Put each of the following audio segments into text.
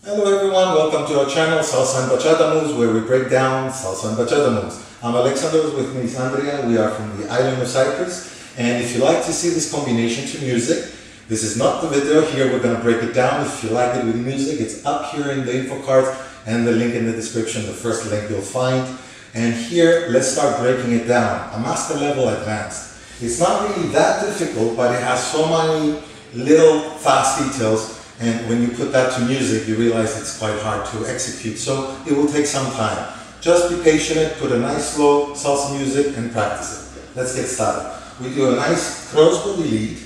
Hello everyone, welcome to our channel Salsa and Bachata Moves, where we break down salsa and bachata moves. I'm Alexandros, with me is Andrea. We are from the Island of Cyprus, and if you like to see this combination to music, this is not the video. Here we're going to break it down. If you like it with music, it's up here in the info cards and the link in the description, the first link you'll find. And here, let's start breaking it down. A master level advanced. It's not really that difficult, but it has so many little fast details, and when you put that to music, you realize it's quite hard to execute, so it will take some time. Just be patient, put a nice slow salsa music and practice it. Let's get started. We do a nice crossbody lead,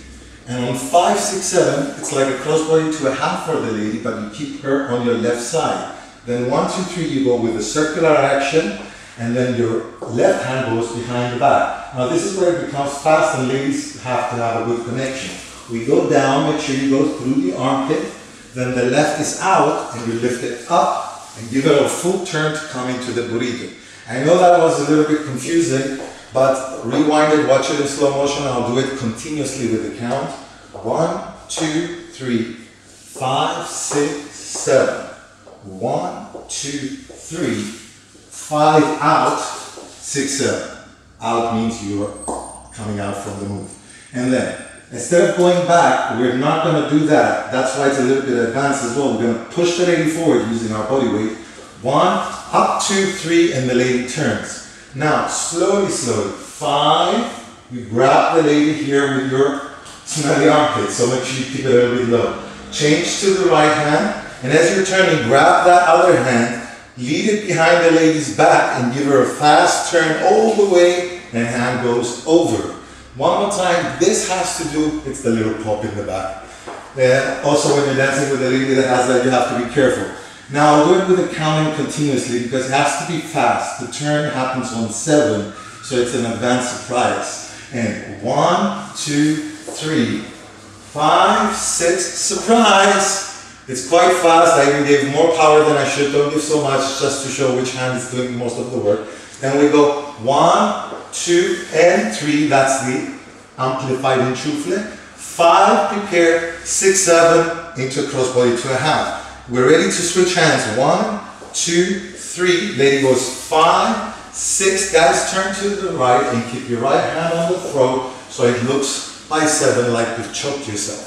and on 5, 6, 7, it's like a crossbody to a half for the lady, but you keep her on your left side. Then 1, 2, 3, you go with a circular action, and then your left hand goes behind the back. Now this is where it becomes fast, and ladies have to have a good connection. We go down, make sure you go through the armpit, then the left is out, and you lift it up, and give it a full turn to come into the burrito. I know that was a little bit confusing, but rewind it, watch it in slow motion, and I'll do it continuously with the count. 1, 2, 3, 5, 6, 7. 1, 2, 3, 5 out, 6, 7. Out means you are coming out from the move. And then, instead of going back, we're not going to do that. That's why it's a little bit advanced as well. We're going to push the lady forward using our body weight. 1, up, 2, 3, and the lady turns. Now, slowly, slowly. 5, you grab the lady here with your smelly armpit, so make sure you keep it a little bit low. Change to the right hand, and as you're turning, grab that other hand, lead it behind the lady's back, and give her a fast turn all the way, and hand goes over. One more time, this has to do, it's the little pop in the back. Also when you're dancing with a lady that has that, you have to be careful. Now I'll do it with the counting continuously because it has to be fast. The turn happens on 7, so it's an advanced surprise. And 1, 2, 3, 5, 6, surprise! It's quite fast. I even gave more power than I should. Don't give so much, just to show which hand is doing most of the work. Then we go 1, 2, and 3. That's the amplified enchufle. 5, prepare. 6, 7, into crossbody to a half. We're ready to switch hands. 1, 2, 3. Lady goes 5, 6. Guys, turn to the right and keep your right hand on the throat so it looks by 7 like you've choked yourself.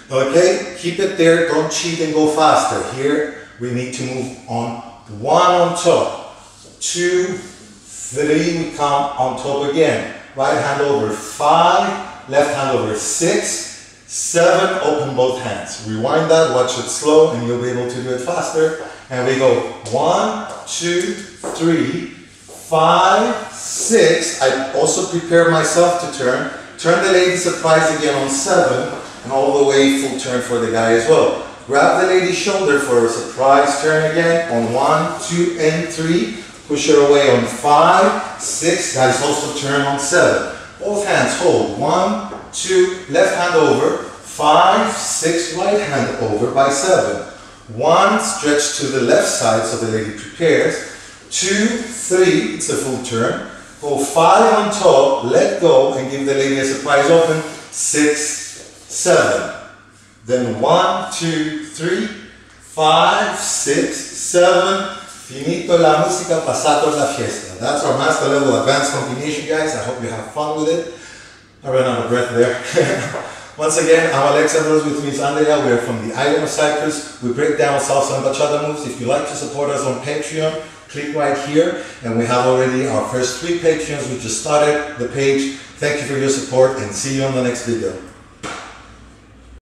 Okay, keep it there, don't cheat and go faster. Here, we need to move on 1 on top, 2, 3, we come on top again. Right hand over 5, left hand over 6, 7, open both hands. Rewind that, watch it slow, and you'll be able to do it faster. And we go 1, 2, 3, 5, 6. I also prepare myself to turn. Turn the lady surprise again on 7. And all the way full turn for the guy as well. Grab the lady's shoulder for a surprise turn again on 1, 2, and 3. Push her away on 5, 6. Guys, also turn on 7. Both hands hold. 1, 2, left hand over. 5, 6, right hand over by 7. 1, stretch to the left side so the lady prepares. 2, 3, it's a full turn. Go 5 on top, let go, and give the lady a surprise open. 6, 7. Then 1, 2, 3, 5, 6, 7. Finito la música, pasato la fiesta. That's our master level advanced combination, guys. I hope you have fun with it. I ran out of breath there. Once again, I'm Alexandros, with me is Andrea. We're from the Island of Cyprus. We break down salsa and bachata moves. If you'd like to support us on Patreon, click right here. And we have already our first 3 Patreons. We just started the page. Thank you for your support, and see you on the next video.